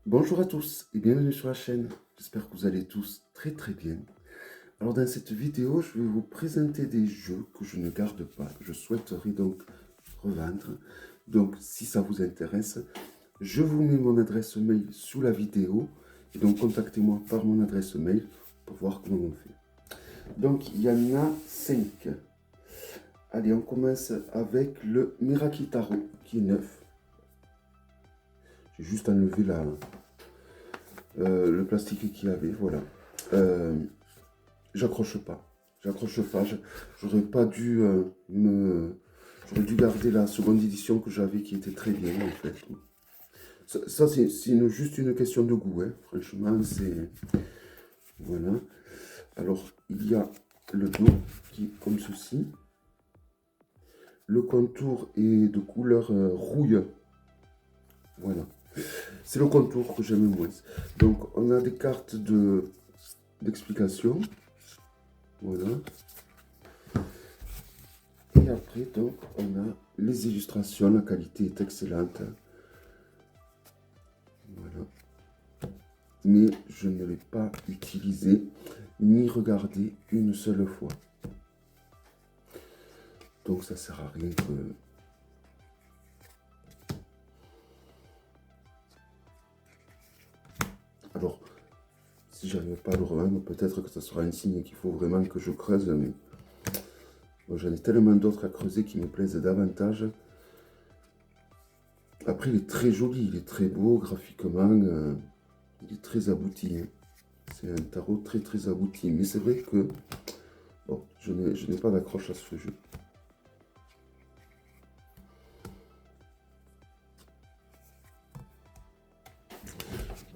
Bonjour à tous et bienvenue sur la chaîne. J'espère que vous allez tous très très bien. Alors dans cette vidéo, je vais vous présenter des jeux que je ne garde pas. Je souhaiterais donc revendre. Donc si ça vous intéresse, je vous mets mon adresse mail sous la vidéo. Et donc contactez-moi par mon adresse mail pour voir comment on fait. Donc il y en a 5. Allez, on commence avec le Mirakitaro qui est neuf. J'ai juste enlevé le plastique qu'il y avait, voilà. Euh, J'accroche pas. J'accroche pas. J'aurais pas dû J'aurais dû garder la seconde édition que j'avais qui était très bien en fait. Ça, c'est juste une question de goût, hein. Franchement, c'est. Voilà. Alors, il y a le dos qui est comme ceci. Le contour est de couleur rouille. Voilà. C'est le contour que j'aime moins. Donc, on a des cartes d'explication. Voilà. Et après, donc, on a les illustrations. La qualité est excellente. Voilà. Mais je ne l'ai pas utilisé ni regardé une seule fois. Donc, ça sert à rien que... Alors, si j'arrive pas à le revendre, peut-être que ça sera un signe qu'il faut vraiment que je creuse. Mais bon, j'en ai tellement d'autres à creuser qui me plaisent davantage. Après, il est très joli, il est très beau graphiquement. Il est très abouti, hein. C'est un tarot très très abouti. Mais c'est vrai que bon, je n'ai pas d'accroche à ce jeu.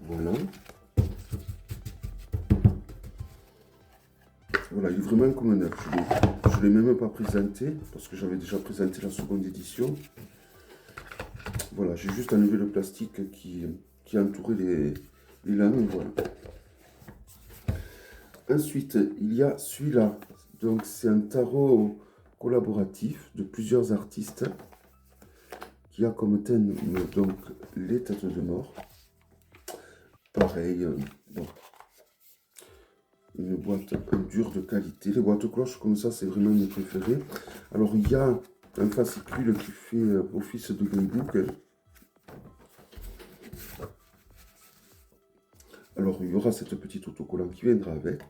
Voilà. Voilà, il est vraiment comme un neuf. Je ne l'ai même pas présenté parce que j'avais déjà présenté la seconde édition. Voilà, j'ai juste enlevé le plastique qui entourait les lames. Voilà. Ensuite, il y a celui-là. Donc, c'est un tarot collaboratif de plusieurs artistes qui a comme thème donc les têtes de mort. Pareil, bon, une boîte dure de qualité. Les boîtes cloches comme ça, c'est vraiment mes préférés. Alors, il y a un fascicule qui fait office de guidebook. Alors, il y aura cette petite autocollant qui viendra avec.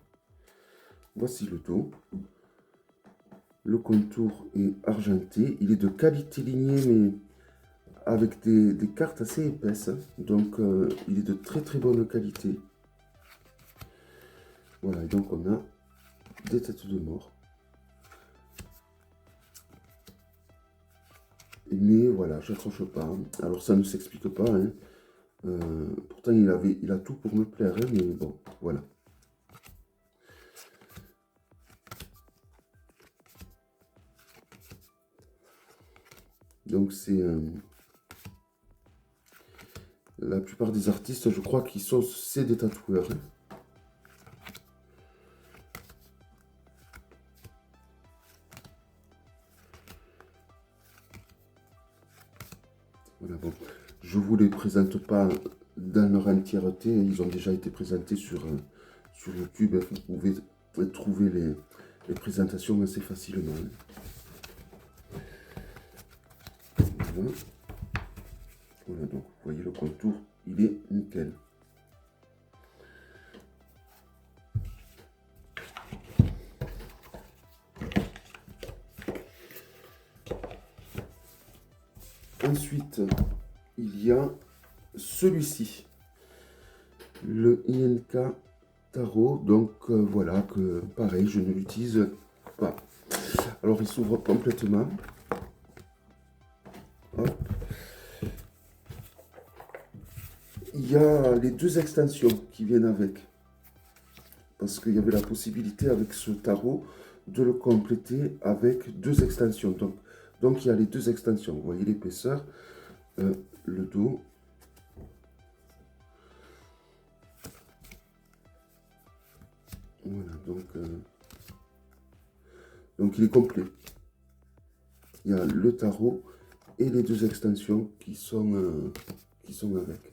Voici le dos. Le contour est argenté. Il est de qualité lignée, mais avec des cartes assez épaisses. Donc, il est de très très bonne qualité. Voilà, et donc on a des têtes de mort. Mais voilà, j'accroche pas. Alors ça ne s'explique pas, hein. Pourtant il a tout pour me plaire, hein, mais bon, voilà. Donc la plupart des artistes, je crois qu'ils sont c'est des tatoueurs, hein. Voilà, bon. Je vous les présente pas dans leur entièreté, ils ont déjà été présentés sur YouTube. Vous pouvez trouver les présentations assez facilement. Voilà. Voilà, donc vous voyez le contour, il est nickel. Ensuite, il y a celui-ci, le INK Tarot. Donc voilà, que pareil, je ne l'utilise pas. Alors il s'ouvre complètement. Hop. Il y a les deux extensions qui viennent avec. Parce qu'il y avait la possibilité avec ce tarot de le compléter avec deux extensions. Donc il y a les deux extensions. Vous voyez l'épaisseur, le dos. Voilà, donc il est complet. Il y a le tarot et les deux extensions qui sont avec.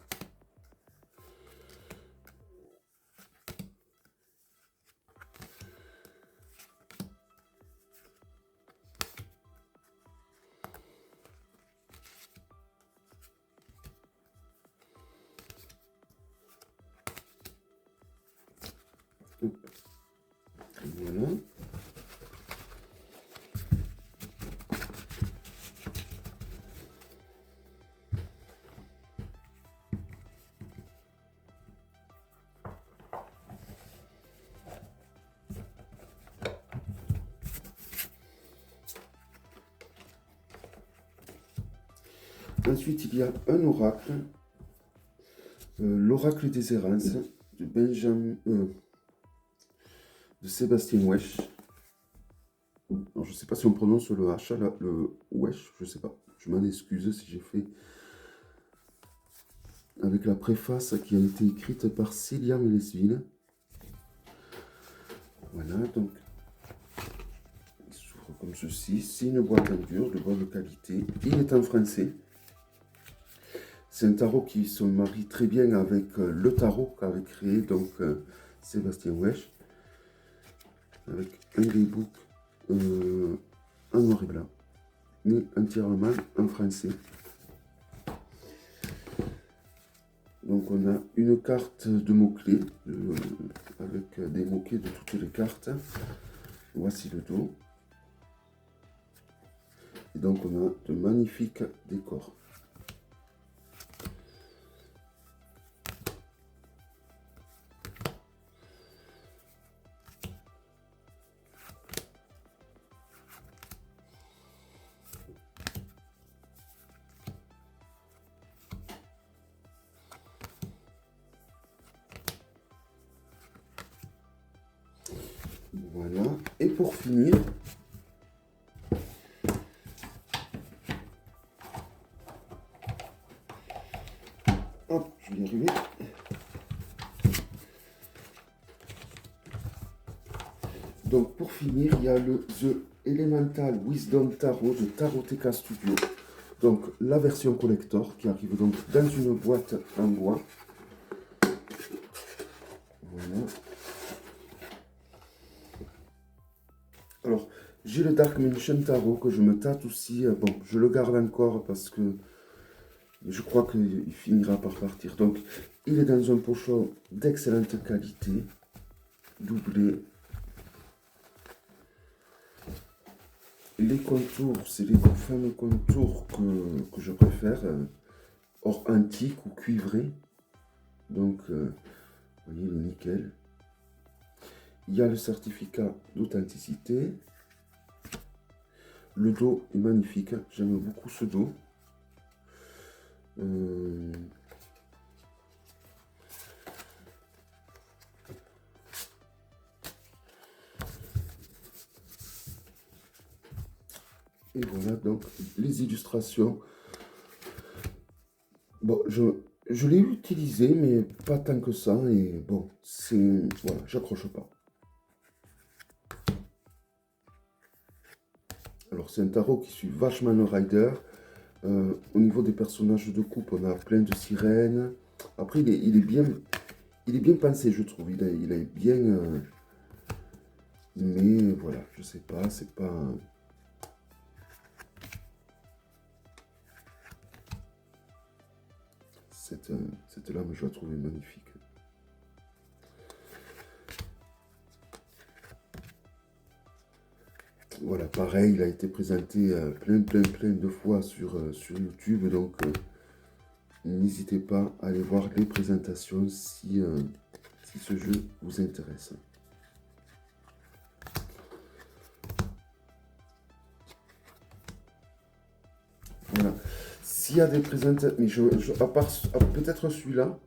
Voilà. Ensuite, il y a un oracle, l'oracle des errances de de Sébastien Wesh. Alors, je ne sais pas si on prononce le H, là, le Wesh, je ne sais pas. Je m'en excuse si j'ai fait avec la préface qui a été écrite par Célia Mélesville. Voilà, donc il s'ouvre comme ceci. C'est une boîte en dur de bonne qualité. Il est en français. C'est un tarot qui se marie très bien avec le tarot qu'avait créé donc Sébastien Wesh, avec un daybook en noir et blanc, mais entièrement en français. Donc on a une carte de mots-clés, avec des mots-clés de toutes les cartes. Voici le dos. Et donc on a de magnifiques décors. Voilà, et pour finir, hop, je vais y arriver. Donc pour finir, il y a le The Elemental Wisdom Tarot de Taroteka Studio. Donc la version collector qui arrive donc dans une boîte en bois. Voilà. Alors, j'ai le Dark Mansion Tarot que je me tâte aussi. Bon, je le garde encore parce que je crois qu'il finira par partir. Donc, il est dans un pochon d'excellente qualité, doublé. Les contours, c'est les fameux contours que je préfère, or antique ou cuivré. Donc, vous voyez, le nickel. Il y a le certificat d'authenticité. Le dos est magnifique, j'aime beaucoup ce dos. Et voilà donc les illustrations. Bon, je l'ai utilisé, mais pas tant que ça. Et bon, c'est... Voilà, j'accroche pas. Alors, c'est un tarot qui suit vachement le rider. Au niveau des personnages de coupe, on a plein de sirènes. Après, il est bien pensé, je trouve. Il est bien... mais voilà, je sais pas, c'est pas... Cette lame, je la trouvais magnifique. Voilà, pareil, il a été présenté plein de fois sur YouTube, donc n'hésitez pas à aller voir les présentations si ce jeu vous intéresse. Voilà. S'il y a des présentations, mais à part peut-être celui-là,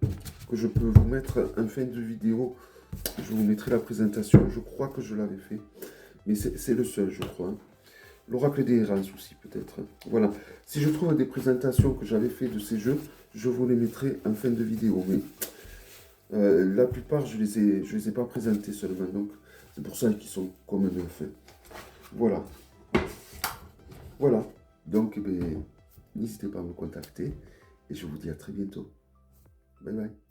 que je peux vous mettre en fin de vidéo, je vous mettrai la présentation. Je crois que je l'avais fait, mais c'est le seul, je crois. L'oracle des errances aussi, peut-être. Voilà. Si je trouve des présentations que j'avais fait de ces jeux, je vous les mettrai en fin de vidéo. Mais la plupart, je les ai pas présentés seulement. Donc, c'est pour ça qu'ils sont comme neufs. Voilà. Voilà. Donc, eh bien, n'hésitez pas à me contacter. Et je vous dis à très bientôt. Bye bye.